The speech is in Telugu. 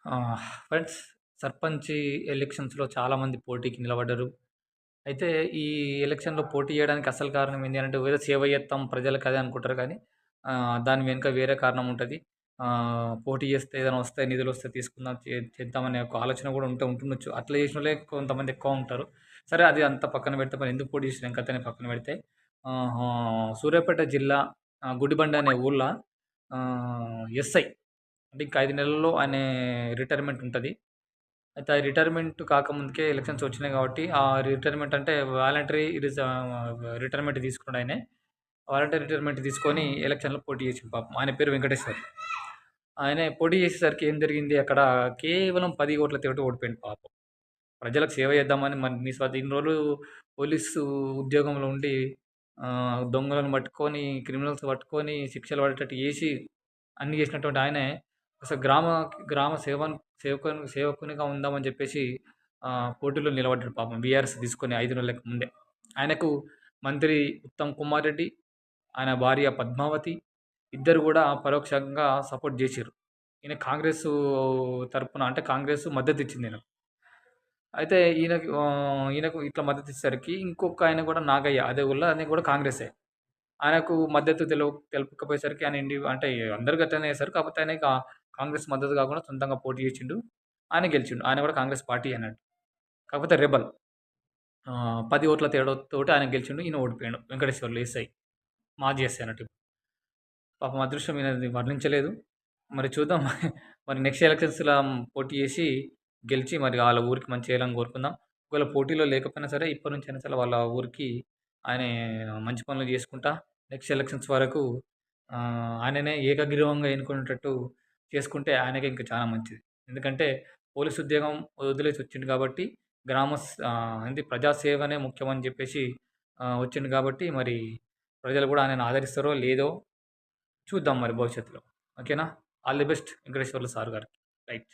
ఫ్రెండ్స్, సర్పంచి ఎలక్షన్స్‌లో చాలామంది పోటీకి నిలబడ్డారు. అయితే ఈ ఎలక్షన్‌లో పోటీ చేయడానికి అసలు కారణం ఏంది అనంటే ఏదో సేవ చేత్తాం ప్రజలకి అదే అనుకుంటారు కానీ దాని వెనుక వేరే కారణం ఉంటది. పోటీ చేస్తే ఏదైనా వస్తాయి, నిధులొస్తాయి తీసుకుందాం, చేద్దామనే ఒక ఆలోచన కూడా ఉంటుండొచ్చు. అట్లా చేసినోళ్ళే కొంతమంది ఎక్కువ ఉంటారు. సరే అది అంతా పక్కన పెడితే మరి ఎందుకు పోటీ చేసిర్రు ఏం కథ అని పక్కన పెడితే సూర్యాపేట జిల్లా గుడిబండ అనే ఊర్ల ఎస్ఐ అంటే ఇంకా 5 నెలల్లో ఆయన రిటైర్మెంట్ ఉంటది. అయితే ఆ రిటైర్మెంట్ కాకముందుకే ఎలక్షన్స్ వచ్చినాయి కాబట్టి, ఆ రిటైర్మెంట్ అంటే వాలంటరీ రిటైర్మెంట్ తీసుకున్నాడాయనే. వాలంటరీ రిటైర్మెంట్ తీసుకొని ఎలక్షన్‌లో పోటీ చేసిండు పాపం. ఆయన పేరు వెంకటేశ్వర్. ఆయన పోటీ చేసేసరికి ఏం జరిగింది అక్కడ కేవలం 10 ఓట్ల తోటి ఓడిపోయిండు పాపం. ప్రజలకు సేవ చేద్దామని మరి ఇన్ని రోజులు పోలీసు ఉద్యోగంలో ఉండి దొంగలను పట్టుకొని, క్రిమినల్స్ పట్టుకొని శిక్షలు పడేటట్టు చేసి అన్నీ చేసినటువంటి ఆయనే అసలు గ్రామ సేవకునిగా ఉందామని చెప్పేసి పోటీలో నిలబడ్డాడు పాపం. వీఆర్‌ఎస్ తీసుకొని 5 నెలలకు ముందే. ఆయనకు మంత్రి ఉత్తమ్ కుమార్ రెడ్డి, ఆయన భార్య పద్మావతి ఇద్దరు గూడా పరోక్షంగా సపోర్ట్ జేసిర్రు. తరపున అంటే కాంగ్రెస్ మద్దతిచ్చింది ఈయనకు. అయితే ఈయనకు ఇట్లా మద్దతిచ్చేసరికి ఇంకొక ఆయన గూడా నాగయ్య అదే ఊర్లో ఆయన గూడా కాంగ్రెసే. ఆయనకు మద్దతు తెలపకపోయేసరికి ఆయన అంటే అందరూ గట్లనే చేస్తారు. కాకపోతే ఆయన కాంగ్రెస్ మద్దతు కాకుండా సొంతంగా పోటీ చేసిండు. ఆయన గెలిచిండు. ఆయన కూడా కాంగ్రెస్ పార్టీ అన్నట్టు. కాకపోతే రెబెల్. 10 ఓట్ల తేడాతోటి ఆయన గెలిచిండు. ఈయన ఓడిపోయిండు. వెంకటేశ్వర్లు ఎస్ఐ. మాజీ ఎస్ఐ అన్నట్టు. పాపం అదృష్టం ఈయనది వర్ణించలేదు. మరి చూద్దాం. మరి నెక్స్ట్ ఎలక్షన్స్‌ల పోటీ చేసి గెలిచి మరి ఆళ్ళ ఊరికి మంచి చేయాలని కోరుకుందాం. ఒకవేళ పోటీలో లేకపోయినా సరే ఇప్పటి నుంచైనా సరే వాళ్ళ ఊరికి ఆయనే మంచి పనులు చేసుకుంటా నెక్స్ట్ ఎలక్షన్స్ వరకు ఆయననే ఏకగ్రీవంగా ఎన్నుకునేటట్టు చేసుకుంటే ఆయనకే ఇంకా చాలా మంచిది. ఎందుకంటే పోలీస్ ఉద్యోగం వదిలేసి వచ్చిండు కాబట్టి ఏంది ప్రజాసేవనే ముఖ్యమని చెప్పేసి వచ్చిండు కాబట్టి మరి ప్రజలు కూడా ఆయనను ఆదరిస్తారో లేదో చూద్దాం మరి భవిష్యత్తులో. ఓకేనా? All the best Venkateswarlu sir గారికి. రైట్.